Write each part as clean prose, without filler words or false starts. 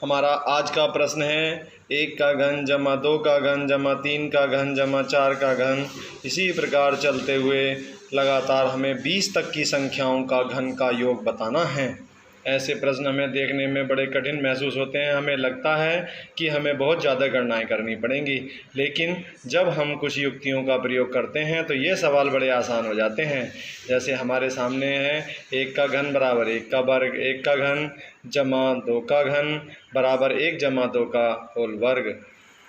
हमारा आज का प्रश्न है 1 का घन जमा 2 का घन जमा 3 का घन जमा 4 का घन। इसी प्रकार चलते हुए लगातार हमें 20 तक की संख्याओं का घन का योग बताना है। ऐसे प्रश्न हमें देखने में बड़े कठिन महसूस होते हैं। हमें लगता है कि हमें बहुत ज़्यादा गणनाएं करनी पड़ेंगी, लेकिन जब हम कुछ युक्तियों का प्रयोग करते हैं तो ये सवाल बड़े आसान हो जाते हैं। जैसे हमारे सामने है 1 का घन बराबर 1 का वर्ग, 1 का घन जमा 2 का घन बराबर 1 जमा 2 का होल वर्ग।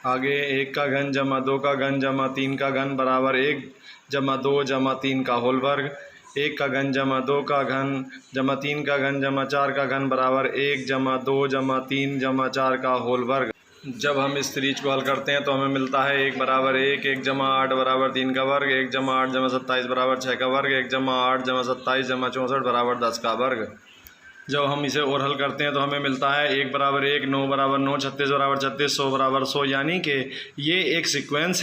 आगे 1 का घन जमा 2 का घन जमा 3 का घन बराबर 1 जमा 2 जमा 3 का होल वर्ग। 1 का घन जमा 2 का घन जमा 3 का घन जमा 4 का घन बराबर 1 जमा 2 जमा 3 जमा 4 का होल वर्ग। जब हम इस सीरीज को हल करते हैं तो हमें मिलता है 1 बराबर 1, 1 जमा 8 बराबर 3 का वर्ग, 1 जमा 8 जमा 27 बराबर 6 का वर्ग, 1 जमा 8 जमा 27 जमा 64 बराबर 10 का वर्ग। जब हम इसे और हल करते हैं तो हमें मिलता है 1 बराबर 1, 9 बराबर 9, 36 बराबर 36, 100 बराबर 100। यानी कि ये एक सीक्वेंस,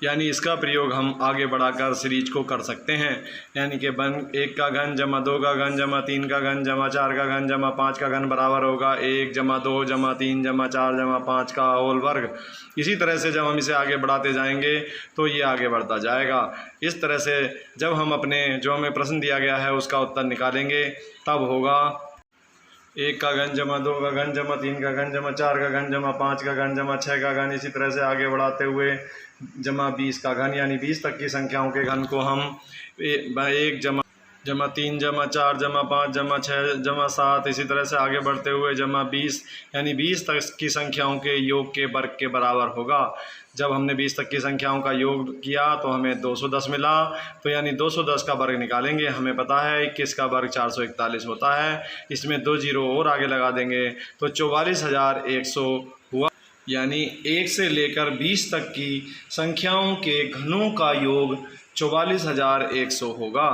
यानी इसका प्रयोग हम आगे बढ़ाकर सीरीज को कर सकते हैं। यानी कि 1 का घन जमा 2 का घन जमा 3 का घन जमा 4 का घन जमा 5 का घन बराबर होगा 1 जमा 2 जमा 3 जमा 4 जमा 5 का होल वर्ग। इसी तरह से जब हम इसे आगे बढ़ाते जाएंगे तो ये आगे बढ़ता जाएगा। इस तरह से जब हम अपने जो हमें प्रश्न दिया गया है उसका उत्तर निकालेंगे तब होगा 1 का घन जमा 2 का घन जमा 3 का घन जमा 4 का घन जमा 5 का घन जमा 6 का घन। इसी तरह से आगे बढ़ाते हुए जमा 20 का घन, यानी 20 तक की संख्याओं के घन को हम 1 जमा 3 जमा 4 जमा 5 जमा 6 जमा 7, इसी तरह से आगे बढ़ते हुए जमा 20, यानी 20 तक की संख्याओं के योग के वर्ग के बराबर होगा। जब हमने 20 तक की संख्याओं का योग किया तो हमें 210 मिला, तो यानी 210 का वर्ग निकालेंगे। हमें पता है 21 का वर्ग 441 होता है। इसमें 2 जीरो और आगे लगा देंगे तो 44,100 हुआ। यानी 1 से लेकर 20 तक की संख्याओं के घनों का योग 44,100 होगा।